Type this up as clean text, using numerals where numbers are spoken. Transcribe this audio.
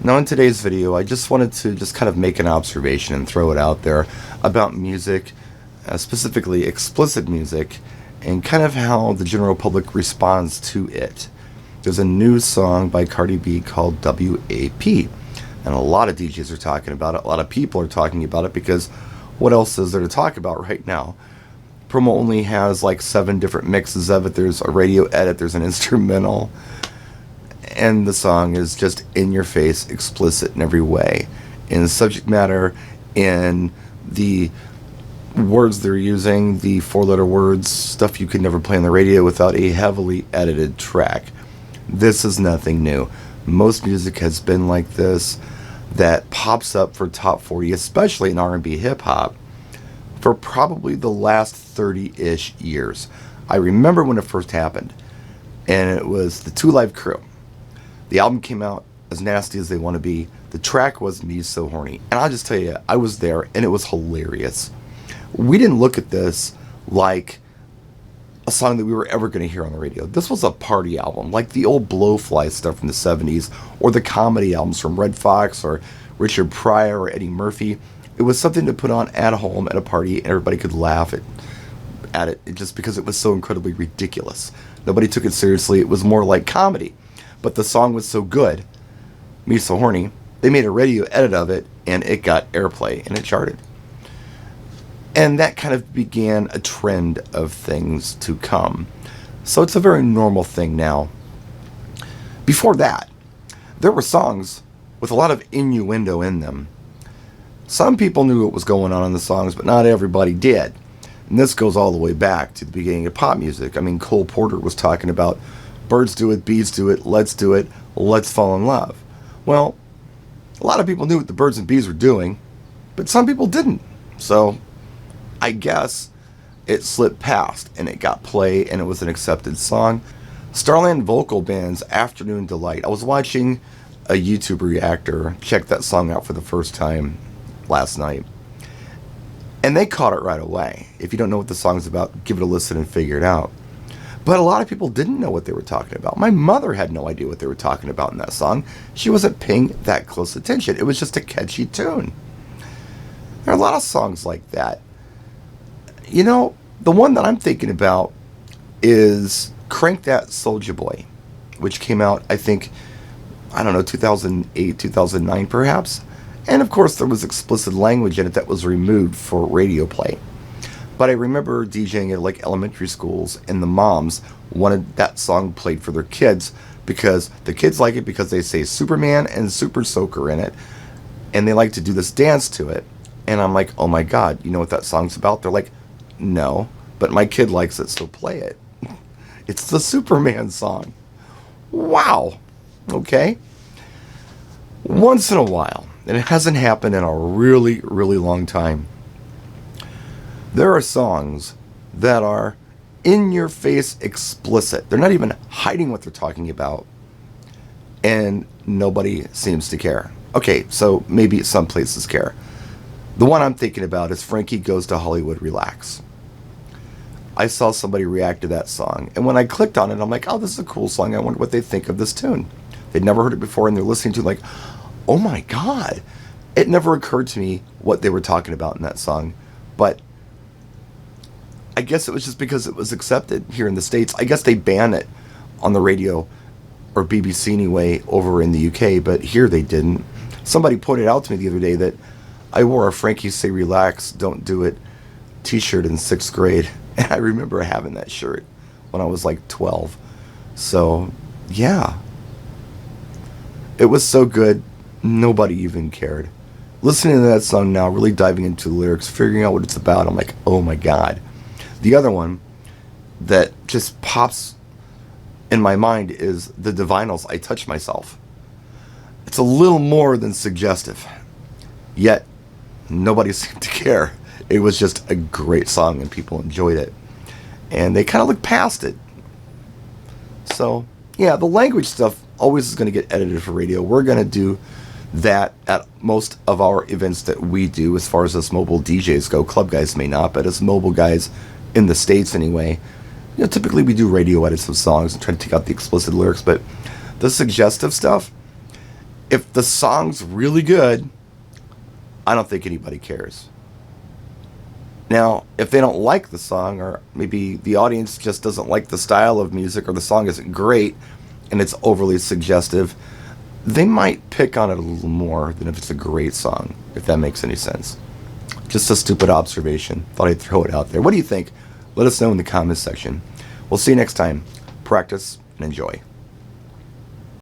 Now in today's video, I just wanted to just kind of make an observation and throw it out there about music, specifically explicit music, and kind of how the general public responds to it. There's a new song by Cardi B called WAP, and a lot of DJs are talking about it, a lot of people are talking about it, because what else is there to talk about right now? Promo only has like 7 different mixes of it. There's a radio edit, there's an instrumental, and the song is just in your face, explicit in every way, in the subject matter, in the words they're using, the 4-letter words, stuff you could never play on the radio without a heavily edited track. This is nothing new. Most music has been like this, that pops up for top 40, especially in R&B hip hop, for probably the last 30-ish years. I remember when it first happened, and it was the 2 Live Crew. The album came out, As Nasty As They Want to Be. The track was Me So Horny. And I'll just tell you, I was there, and it was hilarious. We didn't look at this like a song that we were ever going to hear on the radio. This was a party album, like the old Blowfly stuff from the 70s, or the comedy albums from Red Fox, or Richard Pryor, or Eddie Murphy. It was something to put on at home at a party, and everybody could laugh at it just because it was so incredibly ridiculous. Nobody took it seriously. It was more like comedy. But the song was so good, Me So Horny, they made a radio edit of it, and it got airplay, and it charted. And that kind of began a trend of things to come. So it's a very normal thing now. Before that, there were songs with a lot of innuendo in them. Some people knew what was going on in the songs, but not everybody did. And this goes all the way back to the beginning of pop music. I mean, Cole Porter was talking about birds do it, bees do it, let's fall in love. Well, a lot of people knew what the birds and bees were doing, but some people didn't. So I guess it slipped past, and it got play, and it was an accepted song. Starland Vocal Band's Afternoon Delight. I was watching a YouTube reactor check that song out for the first time last night, and they caught it right away. If you don't know what the song's about, give it a listen and figure it out. But a lot of people didn't know what they were talking about. My mother had no idea what they were talking about in that song. She wasn't paying that close attention. It was just a catchy tune. There are a lot of songs like that. You know, the one that I'm thinking about is Crank That Soulja Boy, which came out, I think, 2008, 2009 perhaps. And of course there was explicit language in it that was removed for radio play. But I remember DJing at like elementary schools, and the moms wanted that song played for their kids because the kids like it because they say Superman and Super Soaker in it, and they like to do this dance to it. And I'm like, oh my God, you know what that song's about? They're like, no, but my kid likes it, so play it. It's the Superman song. Wow. Okay. Once in a while, and it hasn't happened in a really, really long time, there are songs that are in your face explicit. They're not even hiding what they're talking about, and nobody seems to care. Okay, so maybe some places care. The one I'm thinking about is Frankie Goes to Hollywood Relax. I saw somebody react to that song, and when I clicked on it, I'm like, oh, this is a cool song. I wonder what they think of this tune. They'd never heard it before, and they're listening to it like, oh my God. It never occurred to me what they were talking about in that song, but I guess it was just because it was accepted here in the States. I guess they ban it on the radio, or BBC anyway, over in the UK, but here they didn't. Somebody pointed out to me the other day that I wore a Frankie Say Relax, Don't Do It t-shirt in 6th grade, and I remember having that shirt when I was like 12. So, yeah. It was so good, nobody even cared. Listening to that song now, really diving into the lyrics, figuring out what it's about, I'm like, oh my God. The other one that just pops in my mind is the Divinals, I Touch Myself. It's a little more than suggestive, yet nobody seemed to care. It was just a great song, and people enjoyed it, and they kind of looked past it. So yeah, the language stuff always is going to get edited for radio. We're going to do that at most of our events that we do, as far as us mobile DJs go. Club guys may not, but as mobile guys in the States anyway, typically we do radio edits of songs and try to take out the explicit lyrics. But the suggestive stuff, If the song's really good, I don't think anybody cares. Now, if they don't like the song, or maybe the audience just doesn't like the style of music, or the song isn't great and it's overly suggestive, they might pick on it a little more than if it's a great song, if that makes any sense. Just a stupid observation. Thought I'd throw it out there. What do you think? Let us know in the comments section. We'll see you next time. Practice and enjoy.